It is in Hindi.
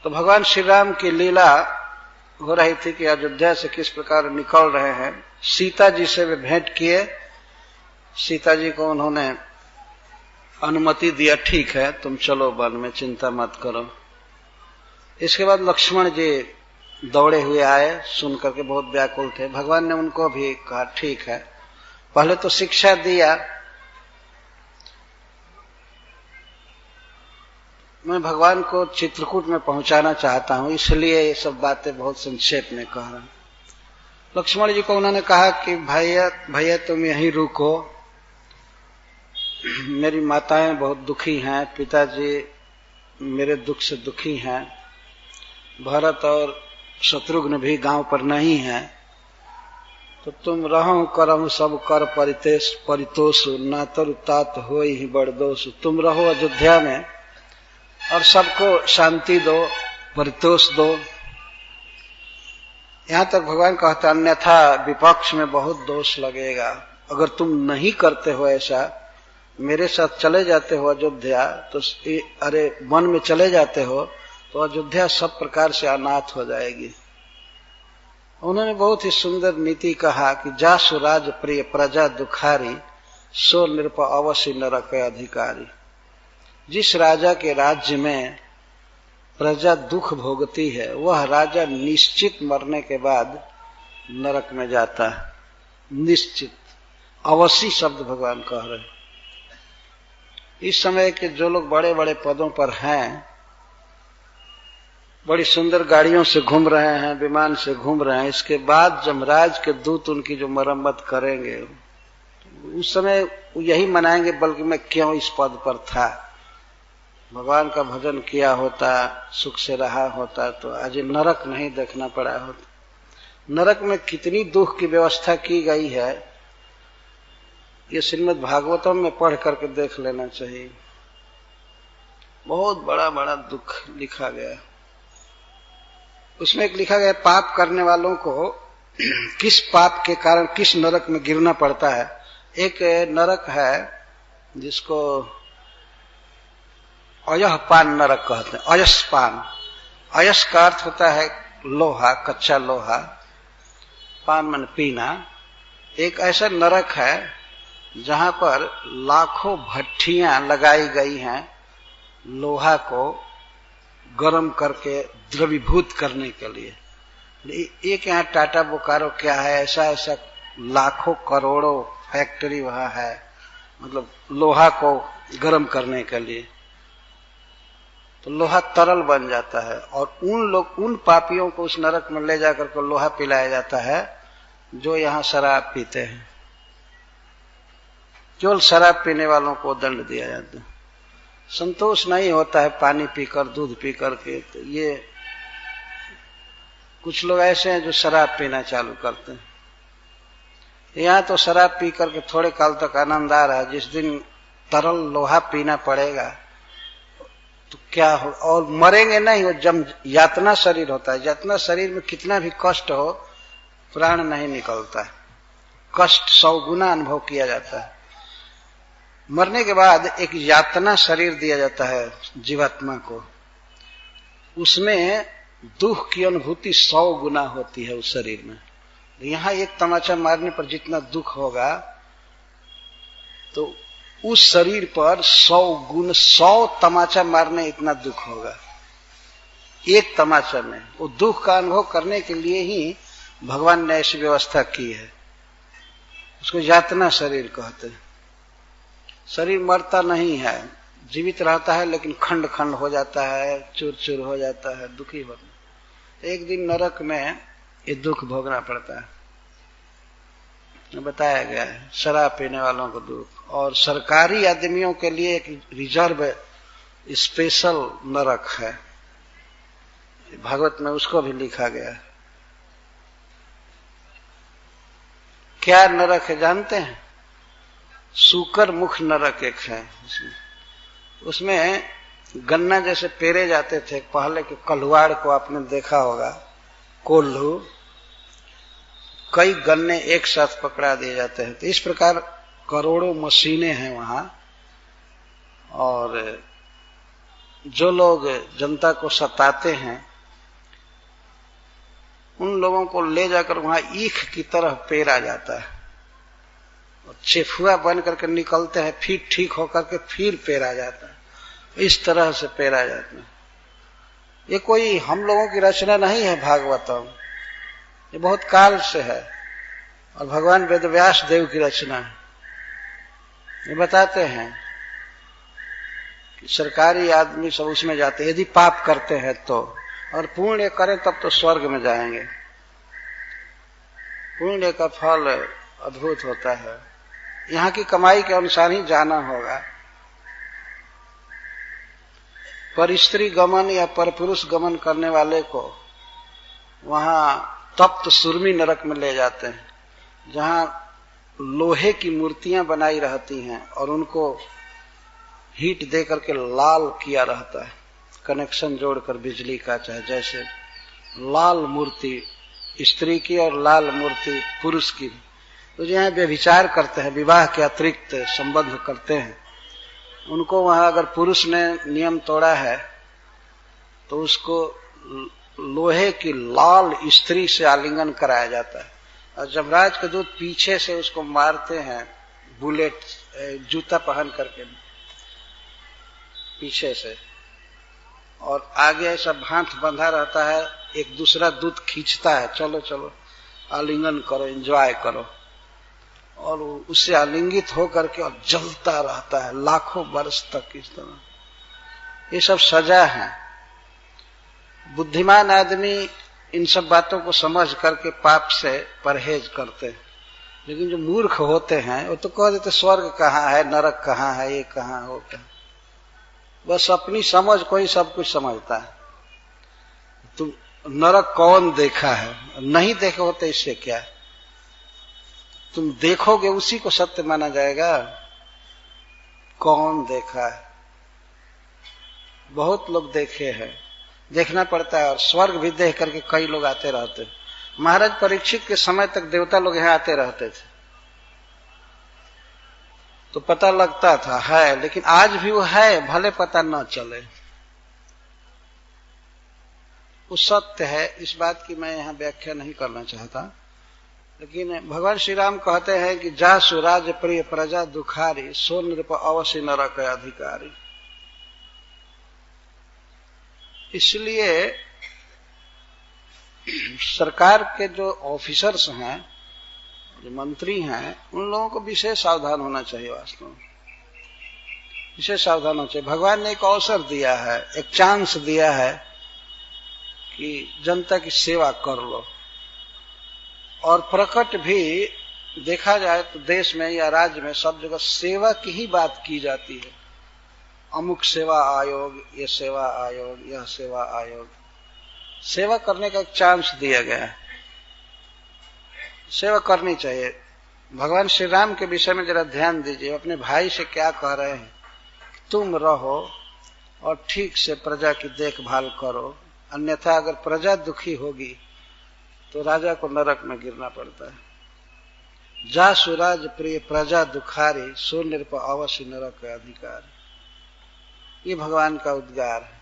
तो भगवान श्री राम की लीला हो रही थी कि अयोध्या से किस प्रकार निकल रहे हैं। सीता जी से वे भेंट किए। सीता जी को उन्होंने अनुमति दिया, ठीक है तुम चलो वन में, चिंता मत करो। इसके बाद लक्ष्मण जी दौड़े हुए आए, सुन करके बहुत व्याकुल थे। भगवान ने उनको भी कहा ठीक है, पहले तो शिक्षा दिया। मैं भगवान को चित्रकूट में पहुंचाना चाहता हूं, इसलिए ये सब बातें बहुत संक्षेप में कह रहा हूं। लक्ष्मण जी को उन्होंने कहा कि भैया तुम यहीं रुको, मेरी माताएं बहुत दुखी हैं, पिताजी मेरे दुख से दुखी हैं, भरत और शत्रुघ्न भी गांव पर नहीं है, तो तुम रहूं करहूं सब कर परितोष, ना तरु तात हो ही बड़दोष। तुम रहो अयोध्या में और सबको शांति दो, परितोष दो। यहां तक भगवान कहते अन्यथा विपक्ष में बहुत दोष लगेगा। अगर तुम नहीं करते हो ऐसा, मेरे साथ चले जाते हो अयोध्या, तो अरे वन में चले जाते हो तो अयोध्या सब प्रकार से अनाथ हो जाएगी। उन्होंने बहुत ही सुंदर नीति कहा कि जासु राज प्रिय प्रजा दुखारी, सो नृप अवश्य नरक अधिकारी। जिस राजा के राज्य में प्रजा दुख भोगती है, वह राजा निश्चित मरने के बाद नरक में जाता है। निश्चित, अवश्य शब्द भगवान कह रहे हैं। इस समय के जो लोग बड़े बड़े पदों पर हैं, बड़ी सुंदर गाड़ियों से घूम रहे हैं, विमान से घूम रहे हैं, इसके बाद जमराज के दूत उनकी जो मरम्मत करेंगे, उस समय यही मनाएंगे बल्कि मैं क्यों इस पद पर था, भगवान का भजन किया होता, सुख से रहा होता, तो आज नरक नहीं देखना पड़ा होता। नरक में कितनी दुख की व्यवस्था की गई है, ये श्रीमद् भागवतम में पढ़ करके देख लेना चाहिए। बहुत बड़ा बड़ा दुख लिखा गया। उसमें एक लिखा गया पाप करने वालों को किस पाप के कारण किस नरक में गिरना पड़ता है। एक नरक है जिसको अयहपान नरक कहते हैं। अयस्पान, अयस का अर्थ होता है लोहा, कच्चा लोहा, पान मन पीना। एक ऐसा नरक है जहां पर लाखों भट्ठियां लगाई गई हैं लोहा को गर्म करके द्रवीभूत करने के लिए। एक यहाँ टाटा बोकारो क्या है, ऐसा ऐसा लाखों करोड़ों फैक्ट्री वहां है, मतलब लोहा को गर्म करने के लिए। तो लोहा तरल बन जाता है और उन पापियों को उस नरक में ले जाकर के लोहा पिलाया जाता है जो यहाँ शराब पीते हैं। केवल शराब पीने वालों को दंड दिया जाता है। संतोष नहीं होता है पानी पीकर, दूध पी करके। तो ये कुछ लोग ऐसे हैं जो शराब पीना चालू करते हैं। यहाँ तो शराब पी करके थोड़े काल तक आनंद आ रहा है, जिस दिन तरल लोहा पीना पड़ेगा तो क्या हो, और मरेंगे नहीं, वो जब यातना शरीर होता है, यातना शरीर में कितना भी कष्ट हो प्राण नहीं निकलता है, कष्ट 100 गुना अनुभव किया जाता है। मरने के बाद एक यातना शरीर दिया जाता है जीवात्मा को, उसमें दुख की अनुभूति 100 गुना होती है उस शरीर में। यहाँ एक तमाचा मारने पर जितना दुख होगा, तो उस शरीर पर 100 गुण, 100 तमाचा मारने इतना दुख होगा एक तमाचा में। वो दुख का अनुभव करने के लिए ही भगवान ने ऐसी व्यवस्था की है। उसको यातना शरीर कहते हैं। शरीर मरता नहीं है, जीवित रहता है, लेकिन खंड खंड हो जाता है, चूर चूर हो जाता है, दुखी होता है। एक दिन नरक में ये दुख भोगना पड़ता है। बताया गया है शराब पीने वालों को दुख, और सरकारी आदमियों के लिए एक रिजर्व स्पेशल नरक है, भागवत में उसको भी लिखा गया है। क्या नरक है जानते हैं? सूकर मुख नरक एक है। उसमें गन्ना जैसे पेरे जाते थे पहले के, कलवाड़ को आपने देखा होगा, कोल्हू, कई गन्ने एक साथ पकड़ा दिए जाते हैं। तो इस प्रकार करोड़ों मशीनें हैं वहां, और जो लोग जनता को सताते हैं उन लोगों को ले जाकर वहां ईख की तरह पेरा जाता है और चेफुआ बन करके निकलते हैं, फिर ठीक होकर के फिर पेरा जाता है। इस तरह से पेरा जाता है। ये कोई हम लोगों की रचना नहीं है भागवतम, ये बहुत काल से है और भगवान वेदव्यास देव की रचना है। ये बताते हैं कि सरकारी आदमी सब उसमें जाते हैं यदि पाप करते हैं तो, और पुण्य करें तब तो स्वर्ग में जाएंगे। पुण्य का फल अद्भुत होता है, यहाँ की कमाई के अनुसार ही जाना होगा। पर स्त्री गमन या पर पुरुष गमन करने वाले को वहां तप्त सुरमी नरक में ले जाते हैं, जहां लोहे की मूर्तियां बनाई रहती हैं और उनको हीट दे करके लाल किया रहता है, कनेक्शन जोड़कर बिजली का, चाहे जैसे लाल मूर्ति स्त्री की और लाल मूर्ति पुरुष की। तो जो यहाँ व्यभिचार करते हैं, विवाह के अतिरिक्त संबंध करते हैं, उनको वहां अगर पुरुष ने नियम तोड़ा है तो उसको लोहे की लाल स्त्री से आलिंगन कराया जाता है और जमराज के दूत पीछे से उसको मारते हैं, बुलेट जूता पहन करके पीछे से, और आगे ऐसा भांठ बंधा रहता है, एक दूसरा दूत खींचता है, चलो चलो आलिंगन करो, एंजॉय करो, और उससे आलिंगित होकर के और जलता रहता है लाखों वर्ष तक इस तरह। ये सब सजा है। बुद्धिमान आदमी इन सब बातों को समझ करके पाप से परहेज करते हैं, लेकिन जो मूर्ख होते हैं वो तो कह देते स्वर्ग कहाँ है, नरक कहाँ है, ये कहाँ होता है। बस अपनी समझ को ही सब कुछ समझता है। तुम नरक कौन देखा है, नहीं देखे होते इससे क्या, तुम देखोगे उसी को सत्य माना जाएगा। कौन देखा है, बहुत लोग देखे हैं, देखना पड़ता है, और स्वर्ग भी देख करके कई लोग आते रहते। महाराज परीक्षित के समय तक देवता लोग यहाँ आते रहते थे तो पता लगता था है, लेकिन आज भी वो है, भले पता न चले, वो सत्य है। इस बात की मैं यहाँ व्याख्या नहीं करना चाहता, लेकिन भगवान श्री राम कहते हैं कि जा सुराज प्रिय प्रजा दुखारी, सो नृप अवश्य नरक अधिकारी। इसलिए सरकार के जो ऑफिसर्स हैं, जो मंत्री हैं, उन लोगों को विशेष सावधान होना चाहिए। वास्तव में विशेष सावधान होना चाहिए। भगवान ने एक अवसर दिया है, एक चांस दिया है कि जनता की सेवा कर लो, और प्रकट भी देखा जाए तो देश में या राज्य में सब जगह सेवा की ही बात की जाती है। अमुक सेवा आयोग, ये सेवा आयोग, यह सेवा आयोग, सेवा करने का एक चांस दिया गया है, सेवा करनी चाहिए। भगवान श्री राम के विषय में जरा ध्यान दीजिए, अपने भाई से क्या कह रहे हैं, तुम रहो और ठीक से प्रजा की देखभाल करो, अन्यथा अगर प्रजा दुखी होगी तो राजा को नरक में गिरना पड़ता है। जा सुराज प्रिय प्रजा दुखारी, सो नृप अवश्य नरक अधिकारी। ये भगवान का उद्गार है।